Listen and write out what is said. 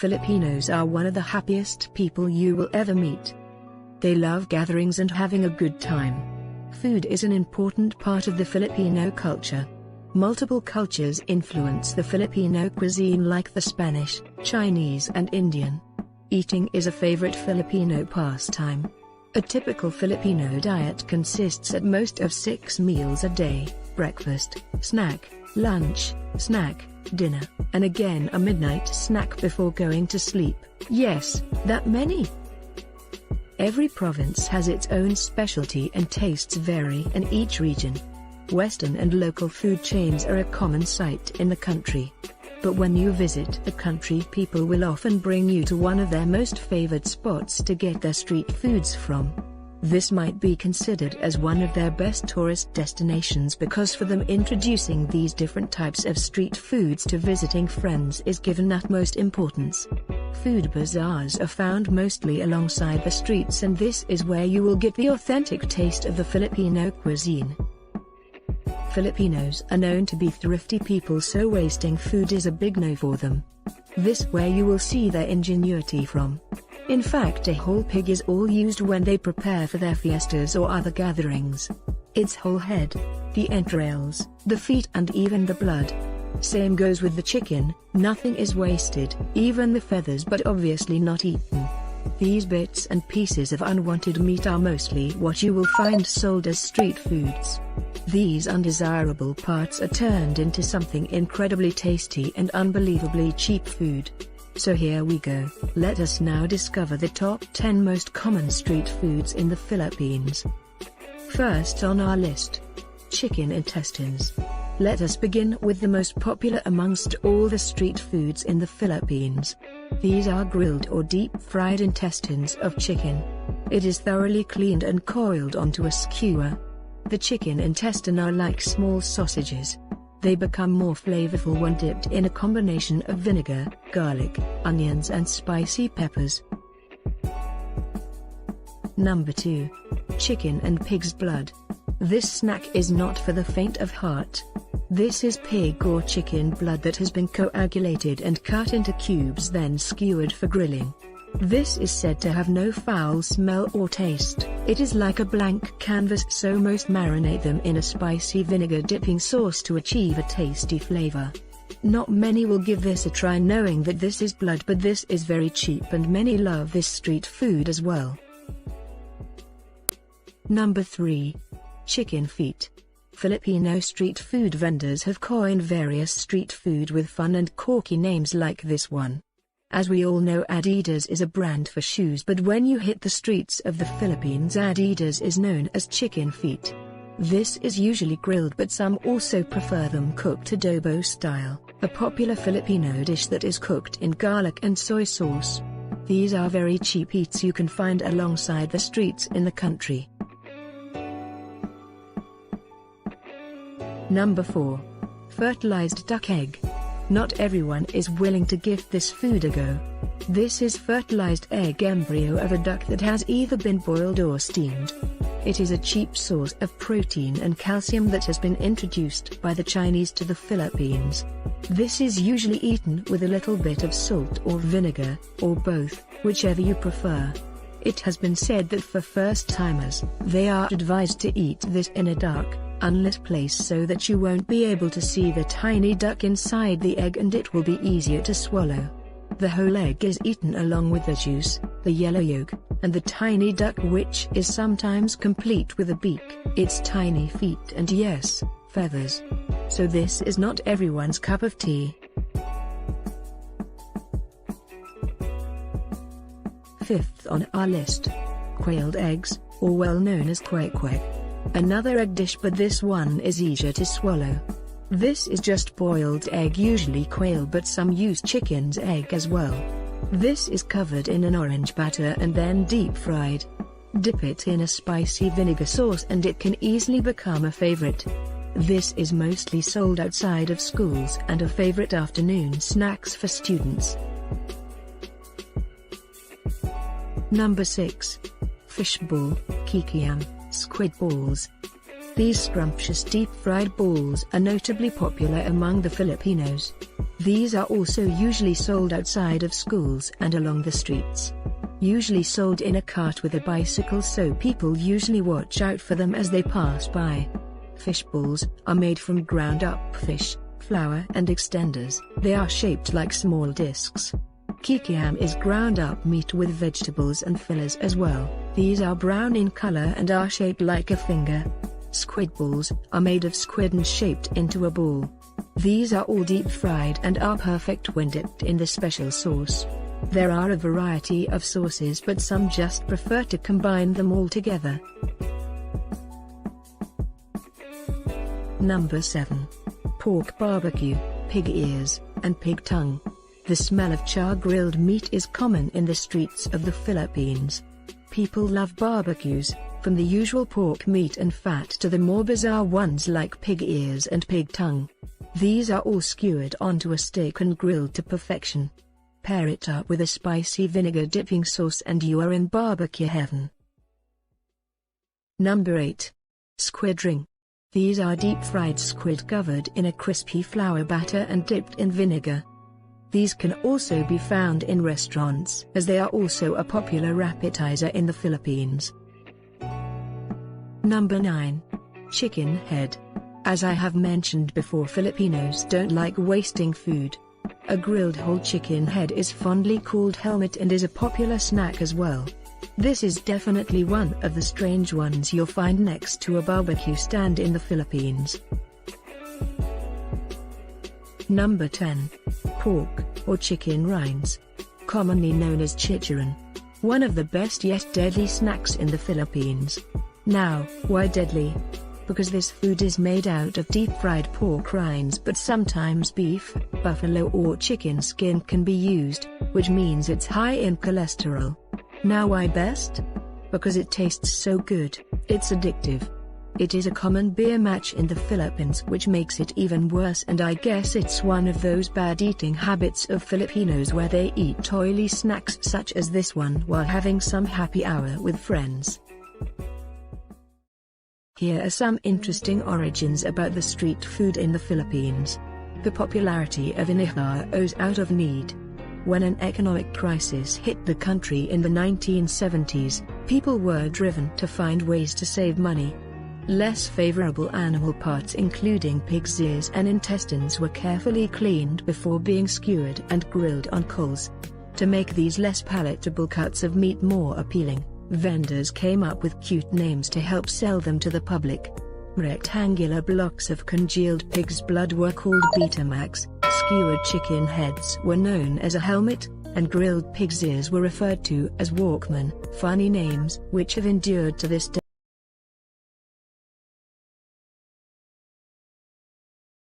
Filipinos are one of the happiest people you will ever meet. They love gatherings and having a good time. Food is an important part of the Filipino culture. Multiple cultures influence the Filipino cuisine like the Spanish, Chinese and Indian. Eating is a favorite Filipino pastime. A typical Filipino diet consists at most of 6 meals a day: breakfast, snack, lunch, snack, dinner, and again a midnight snack before going to sleep. Yes, that many! Every province has its own specialty and tastes vary in each region. Western and local food chains are a common sight in the country. But when you visit the country, people will often bring you to one of their most favored spots to get their street foods from. This might be considered as one of their best tourist destinations because for them introducing these different types of street foods to visiting friends is given utmost importance. Food bazaars are found mostly alongside the streets, and this is where you will get the authentic taste of the Filipino cuisine. Filipinos are known to be thrifty people, so wasting food is a big no for them. This where you will see their ingenuity from. In fact, a whole pig is all used when they prepare for their fiestas or other gatherings. Its whole head, the entrails, the feet and even the blood. Same goes with the chicken, nothing is wasted, even the feathers, but obviously not eaten. These bits and pieces of unwanted meat are mostly what you will find sold as street foods. These undesirable parts are turned into something incredibly tasty and unbelievably cheap food. So here we go, let us now discover the top 10 most common street foods in the Philippines. First on our list, chicken intestines. Let us begin with the most popular amongst all the street foods in the Philippines. These are grilled or deep-fried intestines of chicken. It is thoroughly cleaned and coiled onto a skewer. The chicken intestine are like small sausages. They become more flavorful when dipped in a combination of vinegar, garlic, onions and spicy peppers. Number 2. Chicken and pig's blood. This snack is not for the faint of heart. This is pig or chicken blood that has been coagulated and cut into cubes, then skewered for grilling. This is said to have no foul smell or taste. It is like a blank canvas, so most marinate them in a spicy vinegar dipping sauce to achieve a tasty flavor. Not many will give this a try knowing that this is blood, but this is very cheap and many love this street food as well. Number 3. Chicken feet. Filipino street food vendors have coined various street food with fun and quirky names like this one. As we all know, Adidas is a brand for shoes, but when you hit the streets of the Philippines, Adidas is known as chicken feet. This is usually grilled, but some also prefer them cooked adobo style, a popular Filipino dish that is cooked in garlic and soy sauce. These are very cheap eats you can find alongside the streets in the country. Number 4. Fertilized duck egg. Not everyone is willing to give this food a go. This is fertilized egg embryo of a duck that has either been boiled or steamed. It is a cheap source of protein and calcium that has been introduced by the Chinese to the Philippines. This is usually eaten with a little bit of salt or vinegar, or both, whichever you prefer. It has been said that for first-timers, they are advised to eat this in a dark, unlit place so that you won't be able to see the tiny duck inside the egg and it will be easier to swallow. The whole egg is eaten along with the juice, the yellow yolk, and the tiny duck, which is sometimes complete with a beak, its tiny feet and yes, feathers. So this is not everyone's cup of tea. Fifth on our list, quailed eggs, or well known as kwek-kwek. Another egg dish, but this one is easier to swallow. This is just boiled egg, usually quail, but some use chicken's egg as well. This is covered in an orange batter and then deep fried. Dip it in a spicy vinegar sauce and it can easily become a favorite. This is mostly sold outside of schools and a favorite afternoon snacks for students. Number 6. Fishball, kikiam, squid balls. These scrumptious deep-fried balls are notably popular among the Filipinos. These are also usually sold outside of schools and along the streets. Usually sold in a cart with a bicycle, so people usually watch out for them as they pass by. Fish balls are made from ground-up fish, flour and extenders. They are shaped like small discs. Kikiam is ground-up meat with vegetables and fillers as well. These are brown in color and are shaped like a finger. Squid balls are made of squid and shaped into a ball. These are all deep-fried and are perfect when dipped in the special sauce. There are a variety of sauces, but some just prefer to combine them all together. Number 7. Pork barbecue, pig ears, and pig tongue. The smell of char-grilled meat is common in the streets of the Philippines. People love barbecues, from the usual pork meat and fat to the more bizarre ones like pig ears and pig tongue. These are all skewered onto a steak and grilled to perfection. Pair it up with a spicy vinegar dipping sauce and you are in barbecue heaven. Number 8. Squid ring. These are deep-fried squid covered in a crispy flour batter and dipped in vinegar. These can also be found in restaurants, as they are also a popular appetizer in the Philippines. Number 9. Chicken head. As I have mentioned before, Filipinos don't like wasting food. A grilled whole chicken head is fondly called helmet and is a popular snack as well. This is definitely one of the strange ones you'll find next to a barbecue stand in the Philippines. Number 10. Pork, or chicken rinds. Commonly known as chicharon. One of the best yet deadly snacks in the Philippines. Now, why deadly? Because this food is made out of deep-fried pork rinds, but sometimes beef, buffalo or chicken skin can be used, which means it's high in cholesterol. Now why best? Because it tastes so good, it's addictive. It is a common beer match in the Philippines, which makes it even worse, and I guess it's one of those bad eating habits of Filipinos where they eat oily snacks such as this one while having some happy hour with friends. Here are some interesting origins about the street food in the Philippines. The popularity of inihaw owes out of need. When an economic crisis hit the country in the 1970s, people were driven to find ways to save money. Less favorable animal parts including pig's ears and intestines were carefully cleaned before being skewered and grilled on coals. To make these less palatable cuts of meat more appealing, vendors came up with cute names to help sell them to the public. Rectangular blocks of congealed pig's blood were called Betamax, skewered chicken heads were known as a helmet, and grilled pig's ears were referred to as Walkman, funny names which have endured to this day.